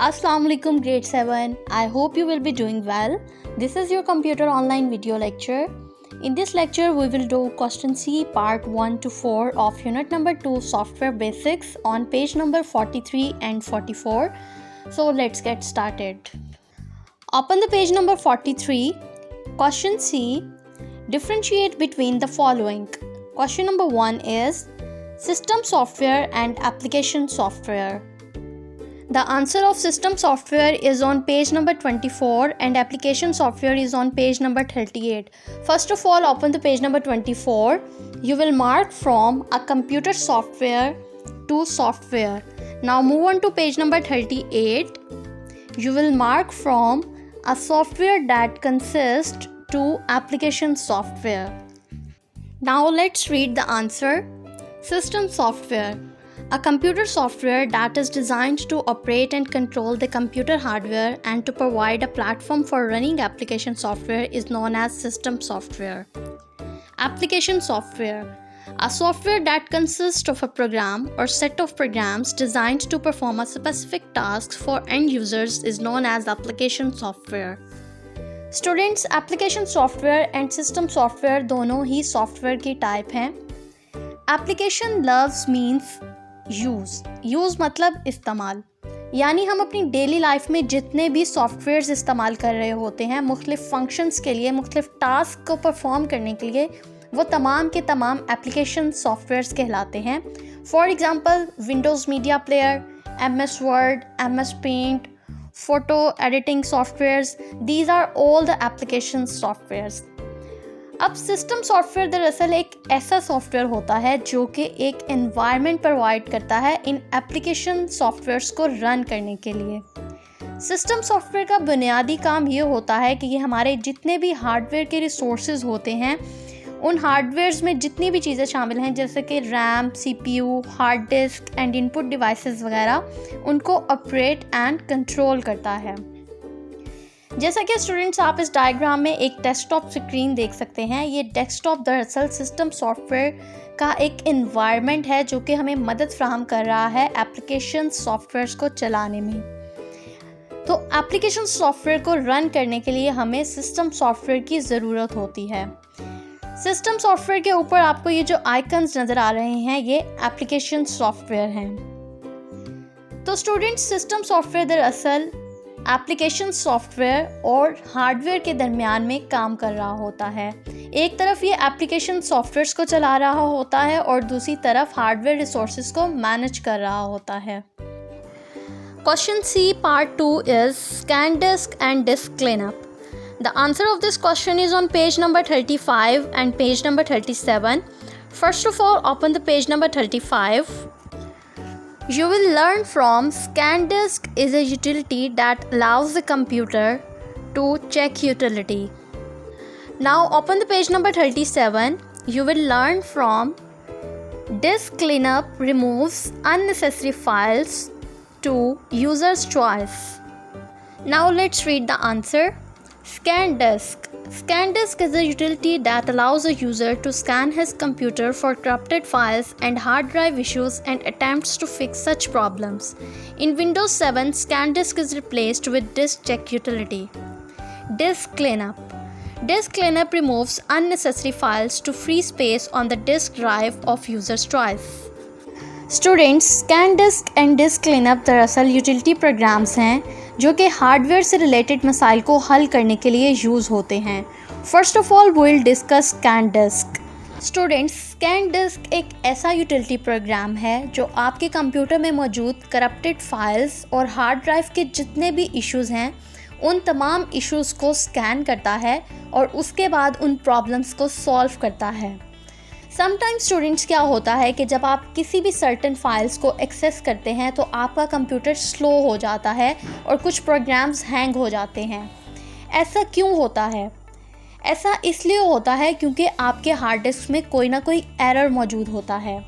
Assalamualaikum grade 7. I hope you will be doing well. This is your computer online video lecture. In this lecture we will do question C part 1 to 4 of unit number 2 software basics on page number 43 and 44. So let's get started. Open the page number 43. Question C. Differentiate between the following. Question number 1 is system software and application software. The answer of system software is on page number 24 and application software is on page number 38. First of all, open the page number 24. You will mark from a computer software to software. Now move on to page number 38. You will mark from a software that consists to application software. Now let's read the answer. System software. A computer software that is designed to operate and control the computer hardware and to provide a platform for running application software is known as system software. Application software. A software that consists of a program or set of programs designed to perform a specific task for end users is known as application software. Students, application software and system software दोनों ही software की type हैं. Application लफ्ज़ means use मतलब इस्तेमाल, यानी हम अपनी daily life में जितने भी सॉफ्टवेयर्स इस्तेमाल कर रहे होते हैं मुख्तलिफ फंक्शंस के लिए, मुख्तलिफ टास्क को परफॉर्म करने के लिए, वो तमाम के तमाम एप्लीकेशन सॉफ्टवेयर्स कहलाते हैं. For example Windows Media Player, MS Word, MS Paint, photo editing softwares, these are all the application softwares. अब सिस्टम सॉफ्टवेयर दरअसल एक ऐसा सॉफ्टवेयर होता है जो कि एक एनवायरनमेंट प्रोवाइड करता है इन एप्लीकेशन सॉफ्टवेयर्स को रन करने के लिए. सिस्टम सॉफ्टवेयर का बुनियादी काम ये होता है कि ये हमारे जितने भी हार्डवेयर के रिसोर्सेज होते हैं, उन हार्डवेयर्स में जितनी भी चीज़ें शामिल हैं जैसे कि RAM, CPU, hard disk and input devices वगैरह, उनको ऑपरेट एंड कंट्रोल करता है. जैसा कि स्टूडेंट्स आप इस डायग्राम में एक डेस्कटॉप स्क्रीन देख सकते हैं. ये डेस्कटॉप दरअसल सिस्टम सॉफ्टवेयर का एक एनवायरनमेंट है जो कि हमें मदद फ्राहम कर रहा है एप्लीकेशन सॉफ्टवेयर्स को चलाने में. तो एप्लीकेशन सॉफ्टवेयर को रन करने के लिए हमें सिस्टम सॉफ्टवेयर की ज़रूरत होती है. सिस्टम सॉफ्टवेयर के ऊपर आपको ये जो आइकन्स नज़र आ रहे हैं ये एप्लीकेशन सॉफ्टवेयर हैं. तो स्टूडेंट्स, सिस्टम सॉफ्टवेयर दरअसल एप्लीकेशन सॉफ्टवेयर और हार्डवेयर के दरमियान में काम कर रहा होता है. एक तरफ ये एप्लीकेशन सॉफ्टवेयर्स को चला रहा होता है और दूसरी तरफ हार्डवेयर रिसोर्सेज को मैनेज कर रहा होता है. Question C part 2 is scan disk and disk cleanup. The answer of this question is on page number 35 and page number 37. First of all, open the page number 35. You will learn from ScanDisk is a utility that allows the computer to check utility. Now open the page number 37. You will learn from disk cleanup removes unnecessary files to user's choice. Now let's read the answer. ScanDisk. ScanDisk is a utility that allows a user to scan his computer for corrupted files and hard drive issues and attempts to fix such problems. In Windows 7, ScanDisk is replaced with Disk Check utility. Disk Cleanup. Disk Cleanup removes unnecessary files to free space on the disk drive of user's choice. Students, ScanDisk and Disk Cleanup दरअसल utility programmes हैं जो कि hardware से related मसाइल को हल करने के लिए यूज़ होते हैं. First of all we will discuss ScanDisk. Students, ScanDisk एक ऐसा यूटिलिटी प्रोग्राम है जो आपके कंप्यूटर में मौजूद करप्टेड फाइल्स और हार्ड ड्राइव के जितने भी इश्यूज़ हैं उन तमाम इश्यूज़ को स्कैन करता है और उसके बाद उन प्रॉब्लम्स को सॉल्व करता है. समटाइम्स स्टूडेंट्स, क्या होता है कि जब आप किसी भी सर्टेन फाइल्स को एक्सेस करते हैं तो आपका कंप्यूटर स्लो हो जाता है और कुछ प्रोग्राम्स हैंग हो जाते हैं. ऐसा क्यों होता है? ऐसा इसलिए होता है क्योंकि आपके हार्ड डिस्क में कोई ना कोई एरर मौजूद होता है.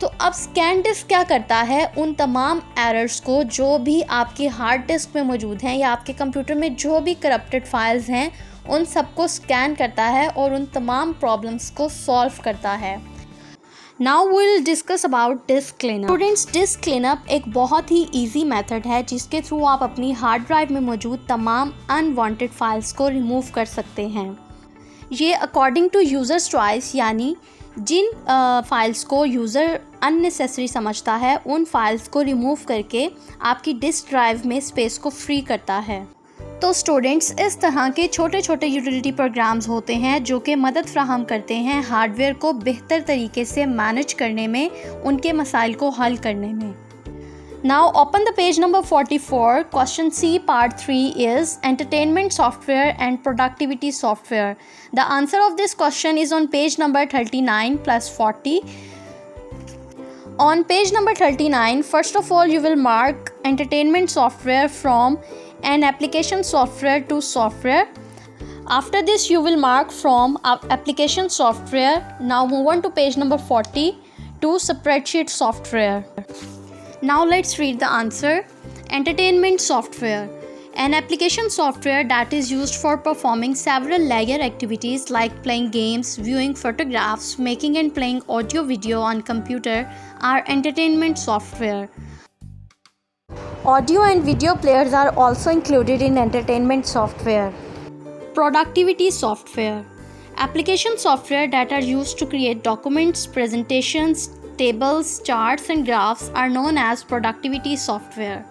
तो अब ScanDisk क्या करता है, उन तमाम एरर्स को जो भी आपकी हार्ड डिस्क में मौजूद हैं या आपके कंप्यूटर में जो भी करप्टेड फाइल्स हैं उन सबको स्कैन करता है और उन तमाम प्रॉब्लम्स को सॉल्व करता है. Now will discuss about disc cleanup. Students, disc cleanup एक बहुत ही ईजी मेथड है जिसके थ्रू आप अपनी हार्ड ड्राइव में मौजूद तमाम अनवांटेड फाइल्स को रिमूव कर सकते हैं। ये अकॉर्डिंग टू यूज़र्स चॉइस, यानी जिन फाइल्स को यूज़र अननेसेसरी समझता है उन फाइल्स को रिमूव करके आपकी डिस्क ड्राइव में स्पेस को फ्री करता है। तो स्टूडेंट्स, इस तरह के छोटे छोटे यूटिलिटी प्रोग्राम्स होते हैं जो कि मदद फ्राहम करते हैं हार्डवेयर को बेहतर तरीके से मैनेज करने में, उनके मसाइल को हल करने में। Now open the page number 44. Question C part 3 is entertainment software and productivity software. The answer of this question is on page number 39 plus 40. On page number 39, first of all you will mark entertainment software from an application software to software. After this you will mark from application software. Now move on to page number 40 to spreadsheet software. Now let's read the answer. Entertainment software. An application software that is used for performing several leisure activities like playing games, viewing photographs, making and playing audio-video on computer are entertainment software. Audio and video players are also included in entertainment software. Productivity software. Application software that are used to create documents, presentations, tables, charts and graphs are known as productivity software.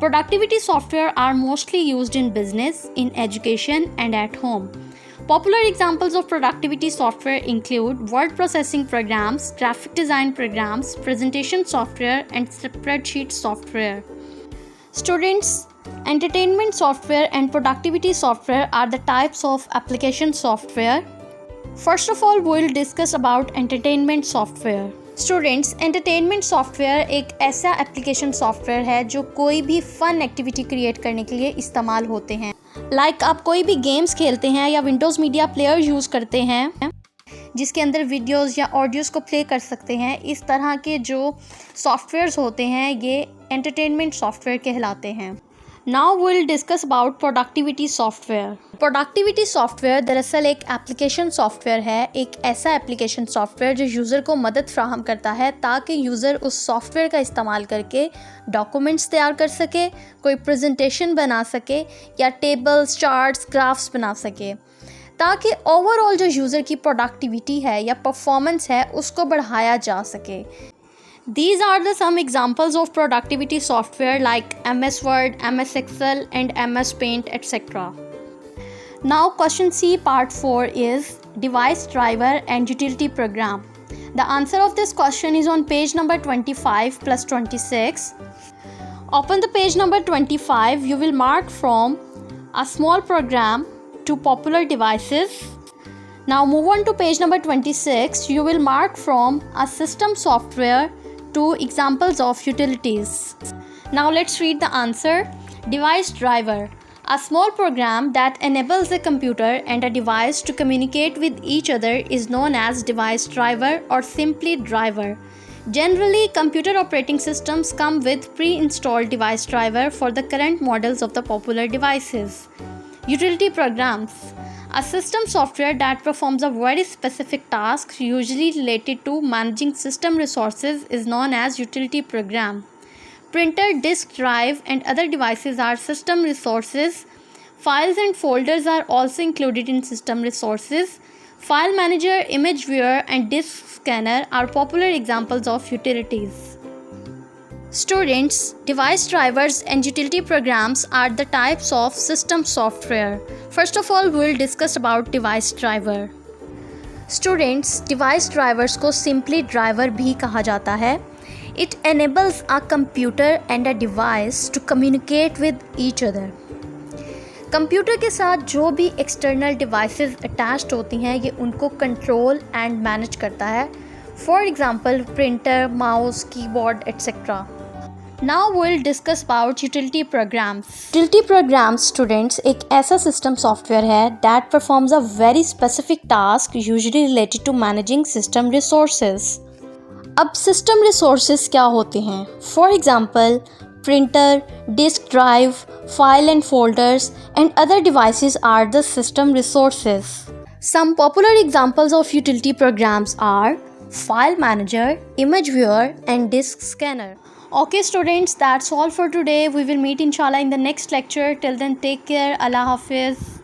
Productivity software are mostly used in business, in education and at home. Popular examples of productivity software include word processing programs, graphic design programs, presentation software and spreadsheet software. Students, entertainment software and productivity software are the types of application software. First of all, we will discuss about entertainment software. Students, entertainment software एक ऐसा application software है जो कोई भी fun activity create करने के लिए इस्तेमाल होते हैं। लाइक आप कोई भी गेम्स खेलते हैं या विंडोज़ मीडिया प्लेयर यूज़ करते हैं जिसके अंदर वीडियोस या ऑडियोज़ को प्ले कर सकते हैं। इस तरह के जो सॉफ्टवेयर्स होते हैं ये एंटरटेनमेंट सॉफ्टवेयर कहलाते हैं। Now will discuss about productivity software. Productivity software दरअसल एक एप्लीकेशन सॉफ्टवेयर है, एक ऐसा एप्लीकेशन सॉफ्टवेयर जो यूज़र को मदद फ्राहम करता है ताकि यूज़र उस सॉफ्टवेयर का इस्तेमाल करके डॉक्यूमेंट्स तैयार कर सके, कोई प्रेजेंटेशन बना सके या टेबल्स, चार्ट्स, ग्राफ्स बना सके, ताकि ओवरऑल जो यूज़र की प्रोडक्टिविटी है या परफॉर्मेंस है उसको बढ़ाया जा सके। These are the some examples of productivity software like MS Word, MS Excel and MS Paint, etc. Now question C part 4 is device driver and utility program. The answer of this question is on page number 25 plus 26. Open the page number 25. You will mark from a small program to popular devices. Now move on to page number 26. You will mark from a system software to examples of utilities. Now let's read the answer. Device driver. A small program that enables a computer and a device to communicate with each other is known as device driver or simply driver. Generally, computer operating systems come with pre-installed device driver for the current models of the popular devices. Utility programs. A system software that performs a very specific task, usually related to managing system resources, is known as utility program. Printer, disk drive, and other devices are system resources. Files and folders are also included in system resources. File manager, image viewer, and disk scanner are popular examples of utilities. Students, device drivers and utility programs are the types of system software. First of all, we will discuss about device driver. Students, device drivers को simply driver भी कहा जाता है. It enables a computer and a device to communicate with each other. Computer के साथ जो भी external devices attached होती हैं ये उनको कंट्रोल एंड मैनेज करता है. For example printer, mouse, keyboard etcetera. Now will discuss about utility programs. Utility programs students एक ऐसा सिस्टम सॉफ्टवेयर है that performs a very specific task usually related to managing system resources. अब system resources क्या होते हैं? For example printer, disk drive, file and folders and other devices are the system resources. Some popular examples of utility programs are file manager, image viewer and disk scanner. Okay students, that's all for today. We will meet inshallah in the next lecture. Till then, take care. Allah Hafiz.